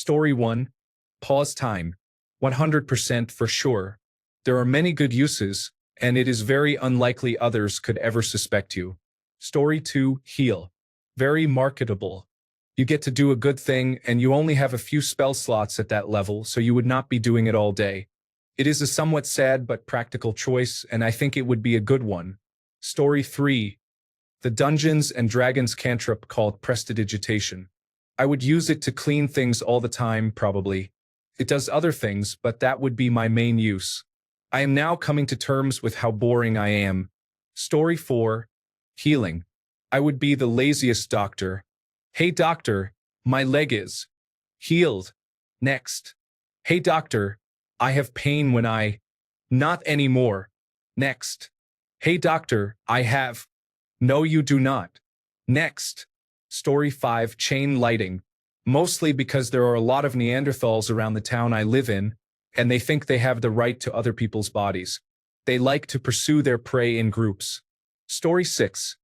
Story 1. Pause time. 100% for sure. There are many good uses, and it is very unlikely others could ever suspect you. Story 2. Heal. Very marketable. You get to do a good thing, and you only have a few spell slots at that level, so you would not be doing it all day. It is a somewhat sad but practical choice, and I think it would be a good one. Story 3. The Dungeons and Dragons cantrip called Prestidigitation. I would use it to clean things all the time, probably. It does other things, but that would be my main use. I am now coming to terms with how boring I am. Story 4. Healing. I would be the laziest doctor. Hey doctor, my leg is healed. Next. Hey doctor, I have pain when I... Not anymore. Next. Hey doctor, I have... No, you do not. Next. Story 5. Chain lighting. Mostly because there are a lot of Neanderthals around the town I live in, and they think they have the right to other people's bodies. They like to pursue their prey in groups. Story 6.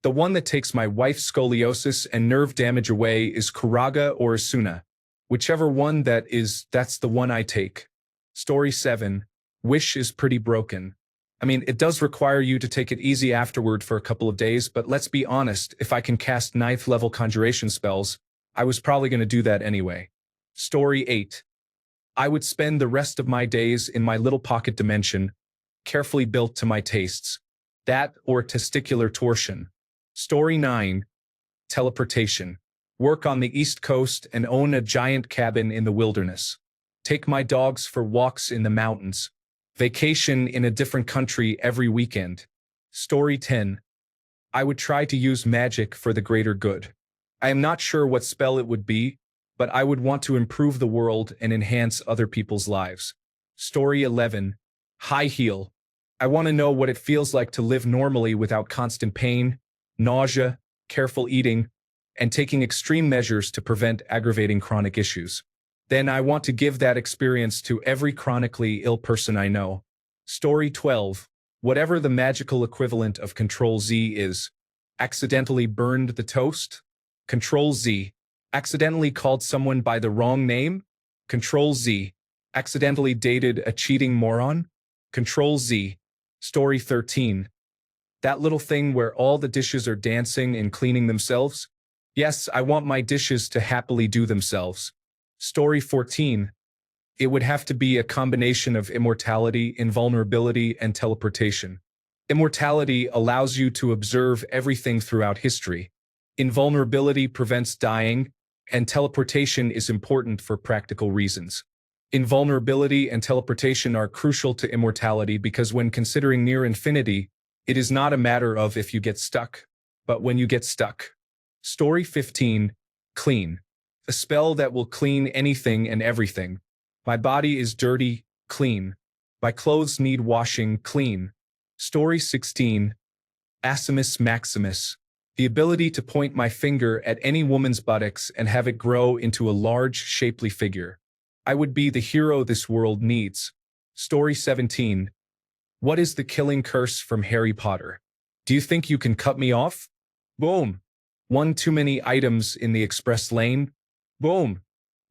The one that takes my wife's scoliosis and nerve damage away is Kuraga or Asuna. Whichever one that is, that's the one I take. Story 7. Wish is pretty broken. I mean, it does require you to take it easy afterward for a couple of days, but let's be honest, if I can cast 9th level conjuration spells, I was probably going to do that anyway. Story 8. I would spend the rest of my days in my little pocket dimension, carefully built to my tastes. That or testicular torsion. Story 9. Teleportation. Work on the East Coast and own a giant cabin in the wilderness. Take my dogs for walks in the mountains. Vacation in a different country every weekend. Story 10. I would try to use magic for the greater good. I am not sure what spell it would be, but I would want to improve the world and enhance other people's lives. Story 11. High heel. I want to know what it feels like to live normally without constant pain, nausea, careful eating, and taking extreme measures to prevent aggravating chronic issues. Then I want to give that experience to every chronically ill person I know. Story 12. Whatever the magical equivalent of Control Z is. Accidentally burned the toast? Control Z. Accidentally called someone by the wrong name? Control Z. Accidentally dated a cheating moron? Control Z. Story 13. That little thing where all the dishes are dancing and cleaning themselves? Yes, I want my dishes to happily do themselves. Story 14. It would have to be a combination of immortality, invulnerability, and teleportation. Immortality allows you to observe everything throughout history. Invulnerability prevents dying, and teleportation is important for practical reasons. Invulnerability and teleportation are crucial to immortality because when considering near infinity, it is not a matter of if you get stuck, but when you get stuck. Story 15. Clean. A spell that will clean anything and everything. My body is dirty, clean. My clothes need washing, clean. Story 16. Assimus Maximus. The ability to point my finger at any woman's buttocks and have it grow into a large, shapely figure. I would be the hero this world needs. Story 17. What is the killing curse from Harry Potter? Do you think you can cut me off? Boom. One too many items in the express lane? Boom.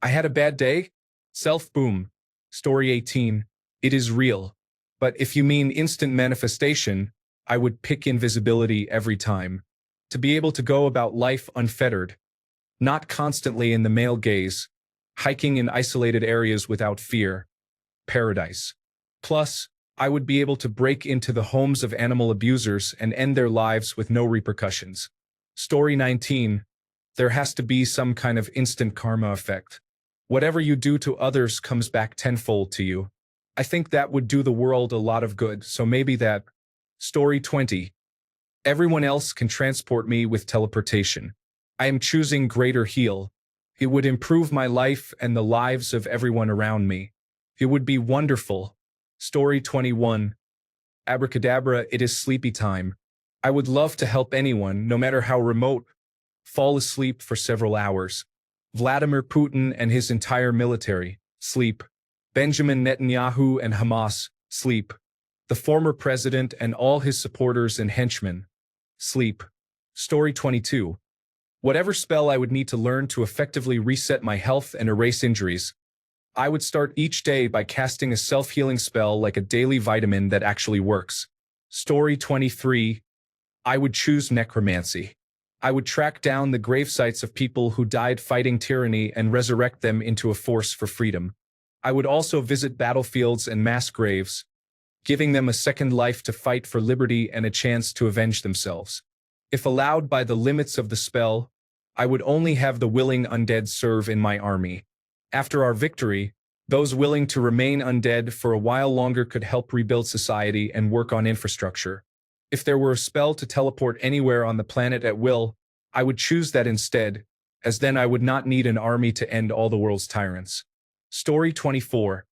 I had a bad day? Self-boom. Story 18. It is real. But if you mean instant manifestation, I would pick invisibility every time. To be able to go about life unfettered. Not constantly in the male gaze. Hiking in isolated areas without fear. Paradise. Plus, I would be able to break into the homes of animal abusers and end their lives with no repercussions. Story 19. There has to be some kind of instant karma effect. Whatever you do to others comes back tenfold to you. I think that would do the world a lot of good, so maybe that. Story 20. Everyone else can transport me with teleportation. I am choosing greater heal. It would improve my life and the lives of everyone around me. It would be wonderful. Story 21. Abracadabra, it is sleepy time. I would love to help anyone, no matter how remote, fall asleep for several hours. Vladimir Putin and his entire military, sleep. Benjamin Netanyahu and Hamas, sleep. The former president and all his supporters and henchmen, sleep. Story 22. Whatever spell I would need to learn to effectively reset my health and erase injuries, I would start each day by casting a self-healing spell like a daily vitamin that actually works. Story 23. I would choose necromancy. I would track down the gravesites of people who died fighting tyranny and resurrect them into a force for freedom. I would also visit battlefields and mass graves, giving them a second life to fight for liberty and a chance to avenge themselves. If allowed by the limits of the spell, I would only have the willing undead serve in my army. After our victory, those willing to remain undead for a while longer could help rebuild society and work on infrastructure. If there were a spell to teleport anywhere on the planet at will, I would choose that instead, as then I would not need an army to end all the world's tyrants. Story 24.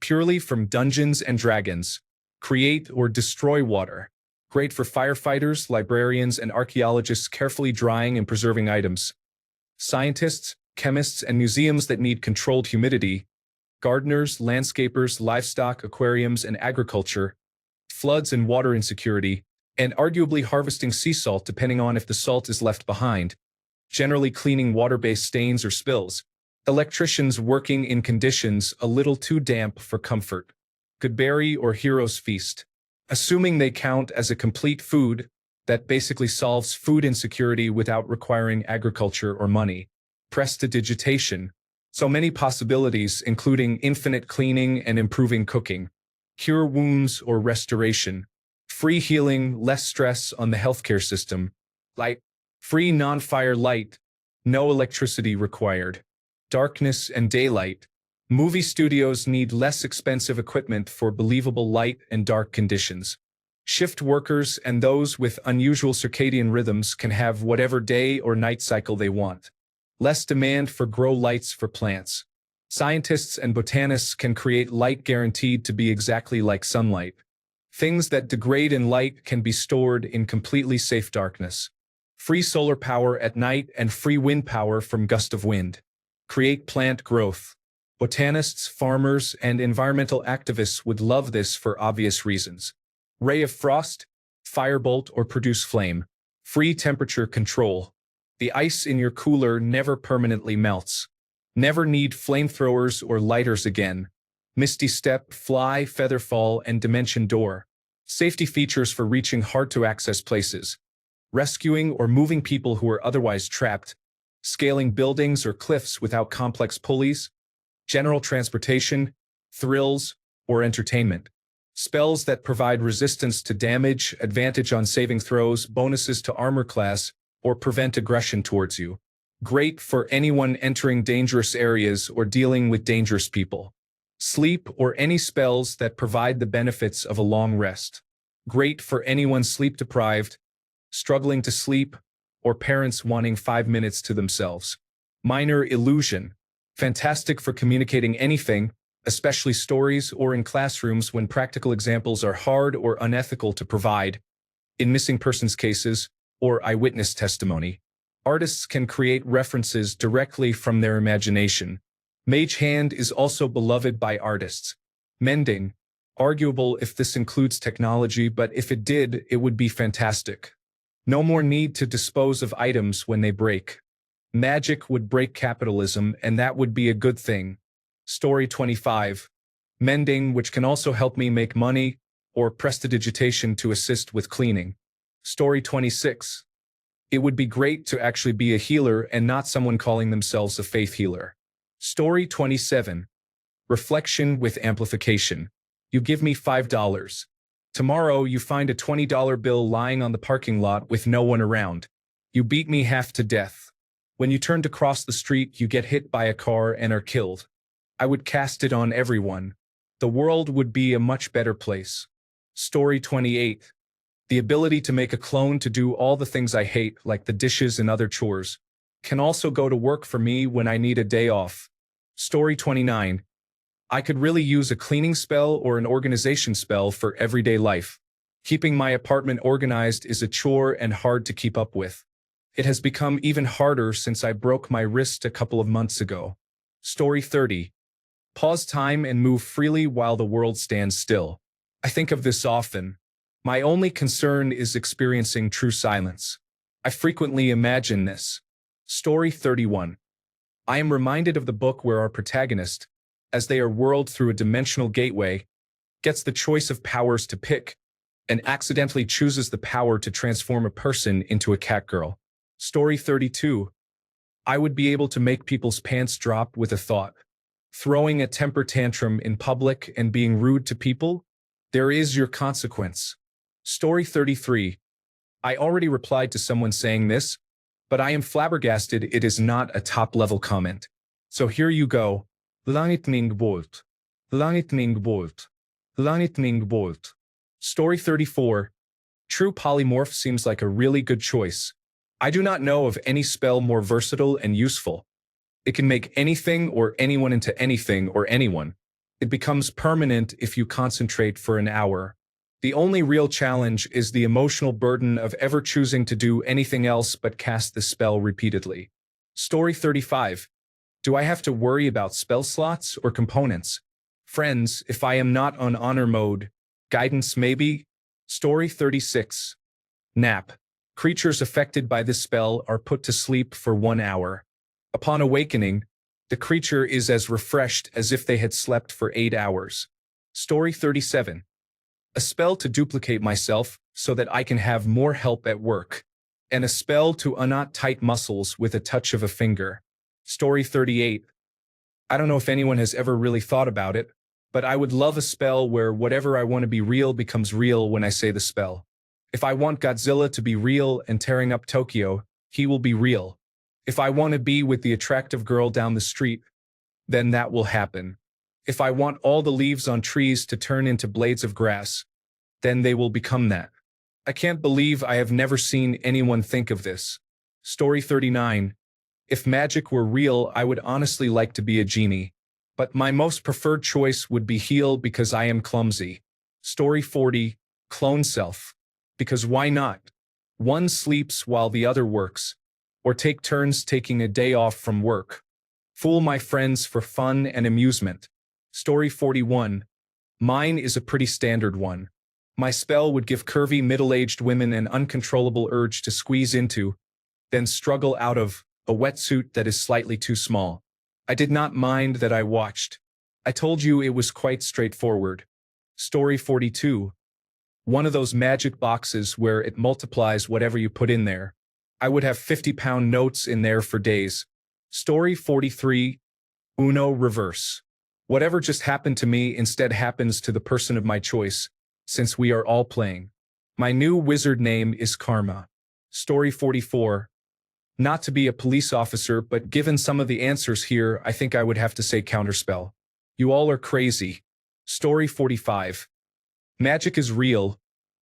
Purely from Dungeons and Dragons. Create or destroy water. Great for firefighters, librarians, and archaeologists carefully drying and preserving items. Scientists, chemists, and museums that need controlled humidity. Gardeners, landscapers, livestock, aquariums, and agriculture. Floods and water insecurity, and arguably harvesting sea salt depending on if the salt is left behind. Generally cleaning water-based stains or spills. Electricians working in conditions a little too damp for comfort. Goodberry or Hero's Feast. Assuming they count as a complete food, that basically solves food insecurity without requiring agriculture or money. Prestidigitation. So many possibilities, including infinite cleaning and improving cooking. Cure wounds or restoration. Free healing, less stress on the healthcare system. Light. Free non-fire light. No electricity required. Darkness and daylight. Movie studios need less expensive equipment for believable light and dark conditions. Shift workers and those with unusual circadian rhythms can have whatever day or night cycle they want. Less demand for grow lights for plants. Scientists and botanists can create light guaranteed to be exactly like sunlight. Things that degrade in light can be stored in completely safe darkness. Free solar power at night and free wind power from gust of wind. Create plant growth. Botanists, farmers, and environmental activists would love this for obvious reasons. Ray of frost, firebolt, or produce flame. Free temperature control. The ice in your cooler never permanently melts. Never need flamethrowers or lighters again. Misty Step, Fly, Featherfall, and Dimension Door. Safety features for reaching hard-to-access places. Rescuing or moving people who are otherwise trapped. Scaling buildings or cliffs without complex pulleys. General transportation, thrills, or entertainment. Spells that provide resistance to damage, advantage on saving throws, bonuses to armor class, or prevent aggression towards you. Great for anyone entering dangerous areas or dealing with dangerous people. Sleep or any spells that provide the benefits of a long rest. Great for anyone sleep-deprived, struggling to sleep, or parents wanting 5 minutes to themselves. Minor illusion. Fantastic for communicating anything, especially stories or in classrooms when practical examples are hard or unethical to provide. In missing persons cases, or eyewitness testimony. Artists can create references directly from their imagination. Mage Hand is also beloved by artists. Mending. Arguable if this includes technology, but if it did, it would be fantastic. No more need to dispose of items when they break. Magic would break capitalism, and that would be a good thing. Story 25. Mending, which can also help me make money, or prestidigitation to assist with cleaning. Story 26. It would be great to actually be a healer and not someone calling themselves a faith healer. Story 27. Reflection with amplification. You give me $5. Tomorrow you find a $20 bill lying on the parking lot with no one around. You beat me half to death. When you turn to cross the street, you get hit by a car and are killed. I would cast it on everyone. The world would be a much better place. Story 28. The ability to make a clone to do all the things I hate, like the dishes and other chores, can also go to work for me when I need a day off. Story 29. I could really use a cleaning spell or an organization spell for everyday life. Keeping my apartment organized is a chore and hard to keep up with. It has become even harder since I broke my wrist a couple of months ago. Story 30. Pause time and move freely while the world stands still. I think of this often. My only concern is experiencing true silence. I frequently imagine this. Story 31. I am reminded of the book where our protagonist, as they are whirled through a dimensional gateway, gets the choice of powers to pick, and accidentally chooses the power to transform a person into a catgirl. Story 32. I would be able to make people's pants drop with a thought. Throwing a temper tantrum in public and being rude to people? There is your consequence. Story 33. I already replied to someone saying this, but I am flabbergasted it is not a top-level comment. So here you go. Lightning bolt. Lightning bolt. Lightning bolt. Story 34. True polymorph seems like a really good choice. I do not know of any spell more versatile and useful. It can make anything or anyone into anything or anyone. It becomes permanent if you concentrate for an hour. The only real challenge is the emotional burden of ever choosing to do anything else but cast the spell repeatedly. Story 35. Do I have to worry about spell slots or components? Friends, if I am not on honor mode, guidance maybe? Story 36. Nap. Creatures affected by this spell are put to sleep for 1 hour. Upon awakening, the creature is as refreshed as if they had slept for 8 hours. Story 37. A spell to duplicate myself so that I can have more help at work, and a spell to unknot tight muscles with a touch of a finger. Story 38. I don't know if anyone has ever really thought about it, but I would love a spell where whatever I want to be real becomes real when I say the spell. If I want Godzilla to be real and tearing up Tokyo, he will be real. If I want to be with the attractive girl down the street, then that will happen. If I want all the leaves on trees to turn into blades of grass, then they will become that. I can't believe I have never seen anyone think of this. Story 39. If magic were real, I would honestly like to be a genie. But my most preferred choice would be heal because I am clumsy. Story 40. Clone self. Because why not? One sleeps while the other works. Or take turns taking a day off from work. Fool my friends for fun and amusement. Story 41. Mine is a pretty standard one. My spell would give curvy middle-aged women an uncontrollable urge to squeeze into, then struggle out of, a wetsuit that is slightly too small. I did not mind that I watched. I told you it was quite straightforward. Story 42. One of those magic boxes where it multiplies whatever you put in there. I would have 50-pound notes in there for days. Story 43. Uno reverse. Whatever just happened to me instead happens to the person of my choice, since we are all playing. My new wizard name is Karma. Story 44. Not to be a police officer, but given some of the answers here, I think I would have to say counterspell. You all are crazy. Story 45. Magic is real,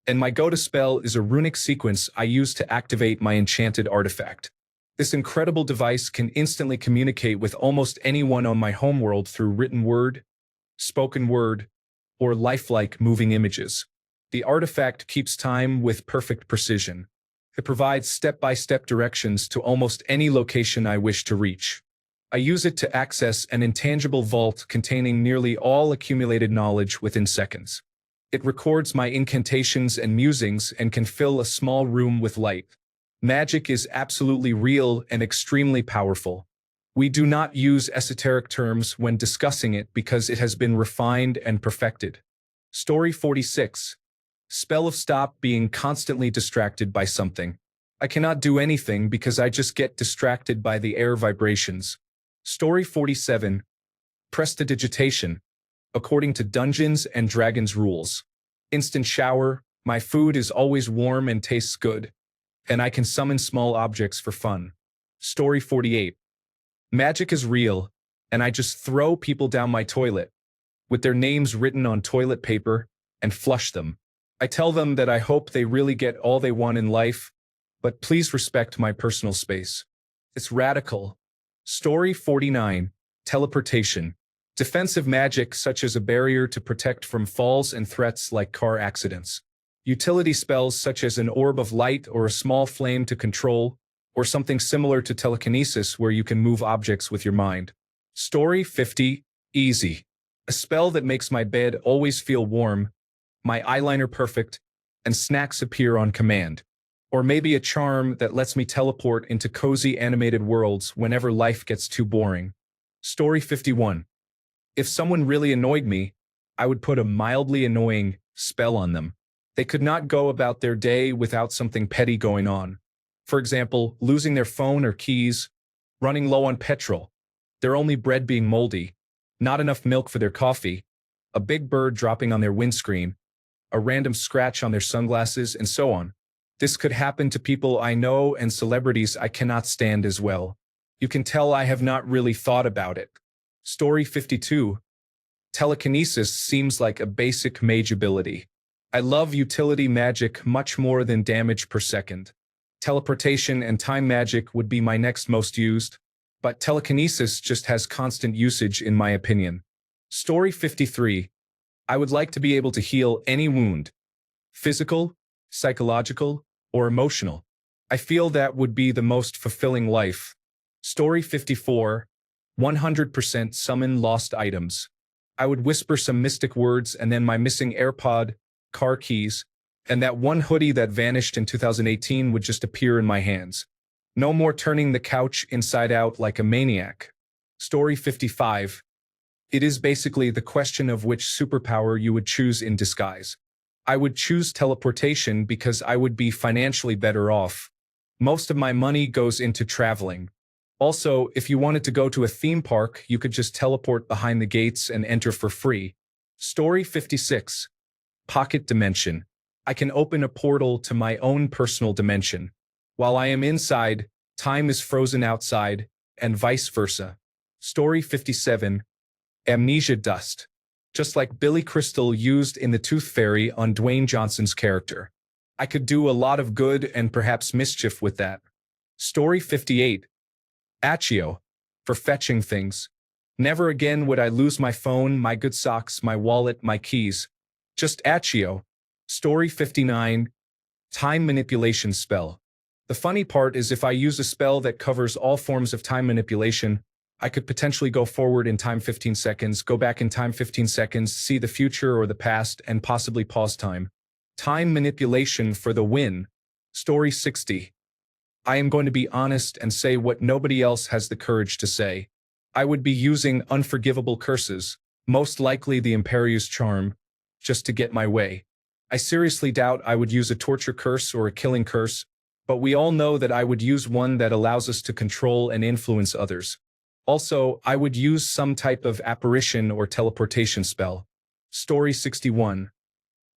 and my go-to spell is a runic sequence I use to activate my enchanted artifact. This incredible device can instantly communicate with almost anyone on my homeworld through written word, spoken word, or lifelike moving images. The artifact keeps time with perfect precision. It provides step-by-step directions to almost any location I wish to reach. I use it to access an intangible vault containing nearly all accumulated knowledge within seconds. It records my incantations and musings and can fill a small room with light. Magic is absolutely real and extremely powerful. We do not use esoteric terms when discussing it because it has been refined and perfected. Story 46. Spell of stop being constantly distracted by something. I cannot do anything because I just get distracted by the air vibrations. Story 47. Prestidigitation. According to Dungeons and Dragons rules. Instant shower, my food is always warm and tastes good, and I can summon small objects for fun. Story 48. Magic is real, and I just throw people down my toilet, with their names written on toilet paper, and flush them. I tell them that I hope they really get all they want in life, but please respect my personal space. It's radical. Story 49. Teleportation. Defensive magic such as a barrier to protect from falls and threats like car accidents. Utility spells such as an orb of light or a small flame to control, or something similar to telekinesis where you can move objects with your mind. Story 50. Easy. A spell that makes my bed always feel warm, my eyeliner perfect, and snacks appear on command. Or maybe a charm that lets me teleport into cozy animated worlds whenever life gets too boring. Story 51. If someone really annoyed me, I would put a mildly annoying spell on them. They could not go about their day without something petty going on. For example, losing their phone or keys, running low on petrol, their only bread being moldy, not enough milk for their coffee, a big bird dropping on their windscreen, a random scratch on their sunglasses, and so on. This could happen to people I know and celebrities I cannot stand as well. You can tell I have not really thought about it. Story 52. Telekinesis seems like a basic mage ability. I love utility magic much more than damage per second. Teleportation and time magic would be my next most used, but telekinesis just has constant usage in my opinion. Story 53. I would like to be able to heal any wound. Physical, psychological, or emotional. I feel that would be the most fulfilling life. Story 54. 100% summon lost items. I would whisper some mystic words and then my missing AirPod, car keys, and that one hoodie that vanished in 2018 would just appear in my hands. No more turning the couch inside out like a maniac. Story 55. It is basically the question of which superpower you would choose in disguise. I would choose teleportation because I would be financially better off. Most of my money goes into traveling. Also, if you wanted to go to a theme park, you could just teleport behind the gates and enter for free. Story 56. Pocket dimension. I can open a portal to my own personal dimension. While I am inside, time is frozen outside, and vice versa. Story 57. Amnesia dust. Just like Billy Crystal used in The Tooth Fairy on Dwayne Johnson's character. I could do a lot of good and perhaps mischief with that. Story 58. Accio. For fetching things. Never again would I lose my phone, my good socks, my wallet, my keys. Just Accio. Story 59. Time manipulation spell. The funny part is if I use a spell that covers all forms of time manipulation, I could potentially go forward in time 15 seconds, go back in time 15 seconds, see the future or the past, and possibly pause time. Time manipulation for the win. Story 60. I am going to be honest and say what nobody else has the courage to say. I would be using unforgivable curses, most likely the Imperious Charm, just to get my way. I seriously doubt I would use a torture curse or a killing curse, but we all know that I would use one that allows us to control and influence others. Also, I would use some type of apparition or teleportation spell. Story 61.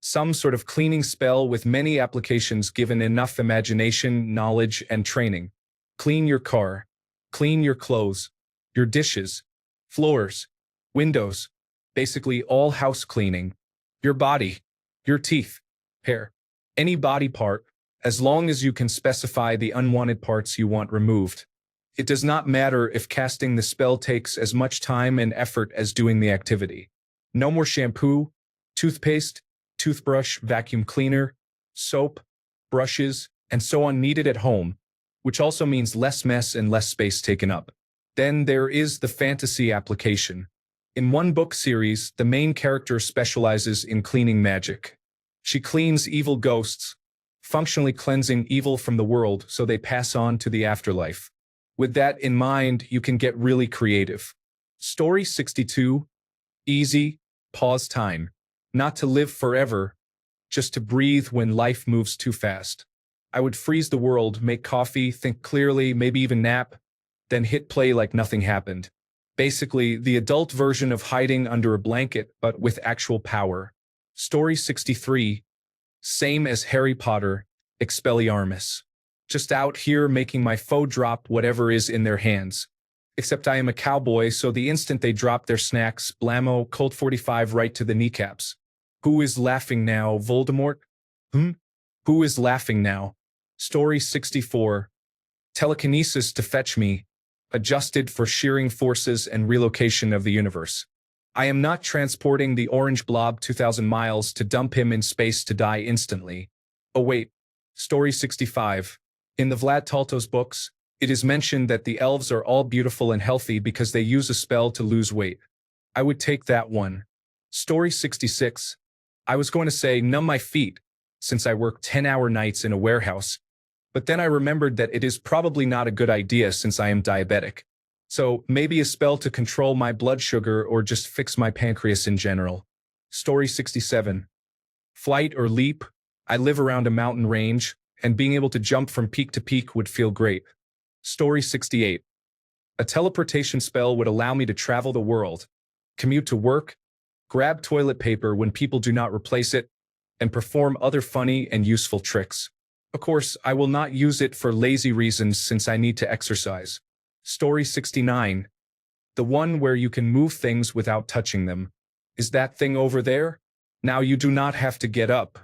Some sort of cleaning spell with many applications given enough imagination, knowledge, and training. Clean your car. Clean your clothes. Your dishes. Floors. Windows. Basically all house cleaning. Your body. Your teeth. Hair. Any body part, as long as you can specify the unwanted parts you want removed. It does not matter if casting the spell takes as much time and effort as doing the activity. No more shampoo, toothpaste, toothbrush, vacuum cleaner, soap, brushes, and so on needed at home, which also means less mess and less space taken up. Then there is the fantasy application. In one book series, the main character specializes in cleaning magic. She cleans evil ghosts, functionally cleansing evil from the world so they pass on to the afterlife. With that in mind, you can get really creative. Story 62. Easy, pause time. Not to live forever, just to breathe when life moves too fast. I would freeze the world, make coffee, think clearly, maybe even nap, then hit play like nothing happened. Basically, the adult version of hiding under a blanket, but with actual power. Story 63. Same as Harry Potter, Expelliarmus. Just out here making my foe drop whatever is in their hands. Except I am a cowboy, so the instant they drop their snacks, blammo, Colt 45 right to the kneecaps. Who is laughing now, Voldemort? Who is laughing now? Story 64. Telekinesis to fetch me. Adjusted for shearing forces and relocation of the universe. I am not transporting the orange blob 2,000 miles to dump him in space to die instantly. Oh wait. Story 65. In the Vlad Talto's books, it is mentioned that the elves are all beautiful and healthy because they use a spell to lose weight. I would take that one. Story 66. I was going to say numb my feet, since I work 10-hour nights in a warehouse, But then I remembered that it is probably not a good idea since I am diabetic. So maybe a spell to control my blood sugar or just fix my pancreas in general. Story 67. Flight or leap. I live around a mountain range, and being able to jump from peak to peak would feel great. Story 68. A teleportation spell would allow me to travel the world, commute to work, grab toilet paper when people do not replace it, and perform other funny and useful tricks. Of course, I will not use it for lazy reasons since I need to exercise. Story 69. The one where you can move things without touching them. Is that thing over there? Now you do not have to get up.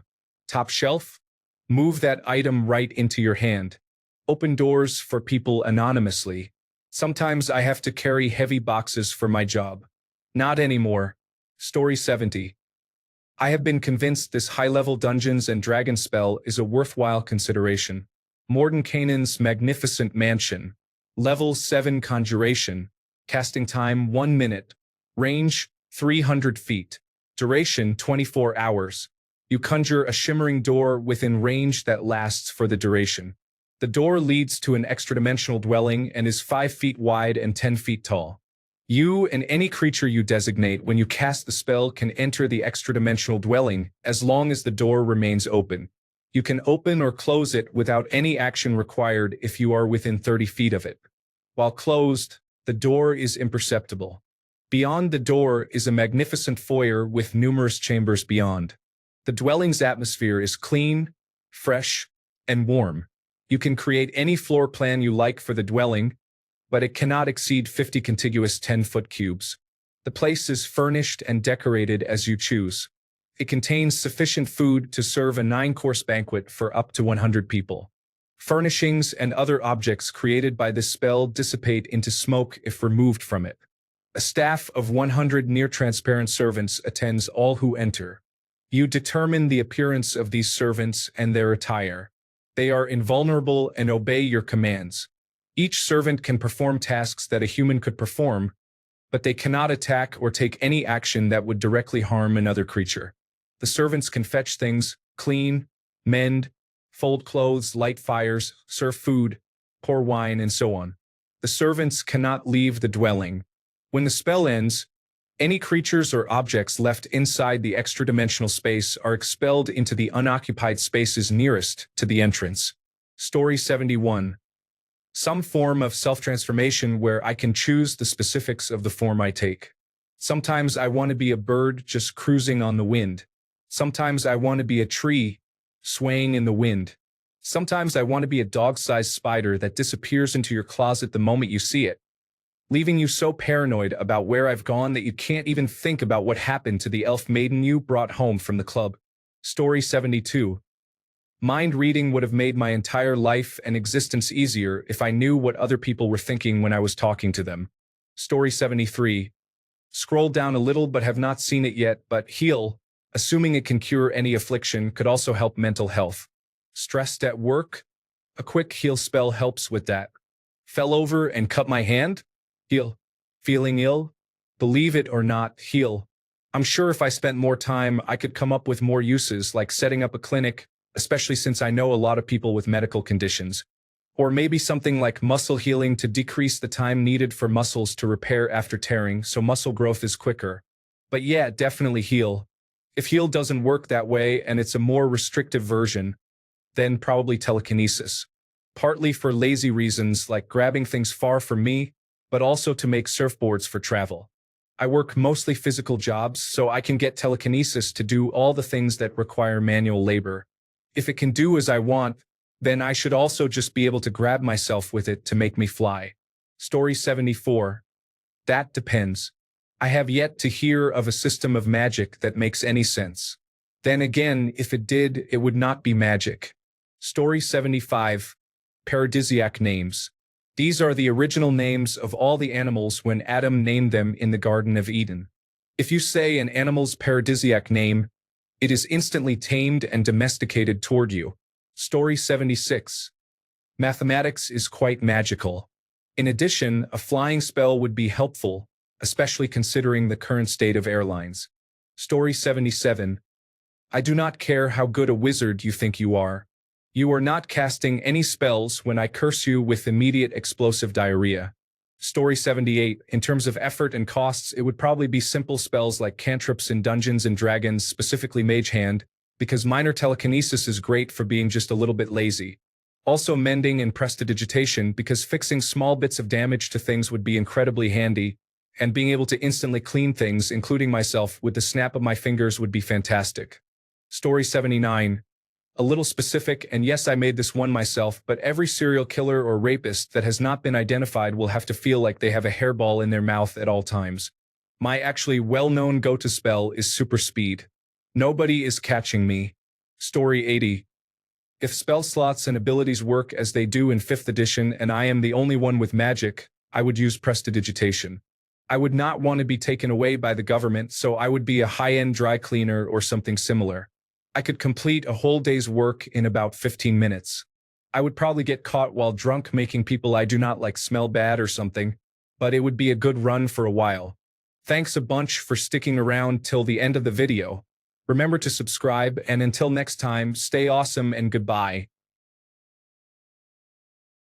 Top shelf? Move that item right into your hand. Open doors for people anonymously. Sometimes I have to carry heavy boxes for my job. Not anymore. Story 70. I have been convinced this high-level Dungeons and Dragons spell is a worthwhile consideration. Mordenkainen's magnificent mansion. Level 7 conjuration. Casting time 1 minute. Range 300 feet. Duration 24 hours. You conjure a shimmering door within range that lasts for the duration. The door leads to an extra-dimensional dwelling and is 5 feet wide and 10 feet tall. You and any creature you designate when you cast the spell can enter the extra-dimensional dwelling as long as the door remains open. You can open or close it without any action required if you are within 30 feet of it. While closed, the door is imperceptible. Beyond the door is a magnificent foyer with numerous chambers beyond. The dwelling's atmosphere is clean, fresh, and warm. You can create any floor plan you like for the dwelling, but it cannot exceed 50 contiguous 10-foot cubes. The place is furnished and decorated as you choose. It contains sufficient food to serve a 9-course banquet for up to 100 people. Furnishings and other objects created by this spell dissipate into smoke if removed from it. A staff of 100 near-transparent servants attends all who enter. You determine the appearance of these servants and their attire. They are invulnerable and obey your commands. Each servant can perform tasks that a human could perform, but they cannot attack or take any action that would directly harm another creature. The servants can fetch things, clean, mend, fold clothes, light fires, serve food, pour wine, and so on. The servants cannot leave the dwelling. When the spell ends, any creatures or objects left inside the extra-dimensional space are expelled into the unoccupied spaces nearest to the entrance. Story 71. Some form of self-transformation where I can choose the specifics of the form I take. Sometimes I want to be a bird just cruising on the wind. Sometimes I want to be a tree swaying in the wind. Sometimes I want to be a dog-sized spider that disappears into your closet the moment you see it, leaving you so paranoid about where I've gone that you can't even think about what happened to the elf maiden you brought home from the club. Story 72. Mind reading would have made my entire life and existence easier if I knew what other people were thinking when I was talking to them. Story 73. Scroll down a little but have not seen it yet, but heal, assuming it can cure any affliction, could also help mental health. Stressed at work? A quick heal spell helps with that. Fell over and cut my hand? Heal. Feeling ill? Believe it or not, heal. I'm sure if I spent more time, I could come up with more uses, like setting up a clinic, especially since I know a lot of people with medical conditions. Or maybe something like muscle healing to decrease the time needed for muscles to repair after tearing, so muscle growth is quicker. But yeah, definitely heal. If heal doesn't work that way and it's a more restrictive version, then probably telekinesis. Partly for lazy reasons like grabbing things far from me, but also to make surfboards for travel. I work mostly physical jobs, so I can get telekinesis to do all the things that require manual labor. If it can do as I want, then I should also just be able to grab myself with it to make me fly. Story 74. That depends. I have yet to hear of a system of magic that makes any sense. Then again, if it did, it would not be magic. Story 75. Paradisiac names. These are the original names of all the animals when Adam named them in the Garden of Eden. If you say an animal's paradisiac name, it is instantly tamed and domesticated toward you. Story 76. Mathematics is quite magical. In addition, a flying spell would be helpful, especially considering the current state of airlines. Story 77. I do not care how good a wizard you think you are. You are not casting any spells when I curse you with immediate explosive diarrhea. Story 78. In terms of effort and costs, it would probably be simple spells like cantrips in Dungeons and Dragons, specifically Mage Hand, because minor telekinesis is great for being just a little bit lazy. Also mending and prestidigitation, because fixing small bits of damage to things would be incredibly handy, and being able to instantly clean things, including myself, with the snap of my fingers would be fantastic. Story 79. A little specific, and yes, I made this one myself, but every serial killer or rapist that has not been identified will have to feel like they have a hairball in their mouth at all times. My actually well-known go-to spell is super speed. Nobody is catching me. Story 80. If spell slots and abilities work as they do in 5th edition and I am the only one with magic, I would use prestidigitation. I would not want to be taken away by the government, so I would be a high-end dry cleaner or something similar. I could complete a whole day's work in about 15 minutes. I would probably get caught while drunk making people I do not like smell bad or something, but it would be a good run for a while. Thanks a bunch for sticking around till the end of the video. Remember to subscribe, and until next time, stay awesome and goodbye.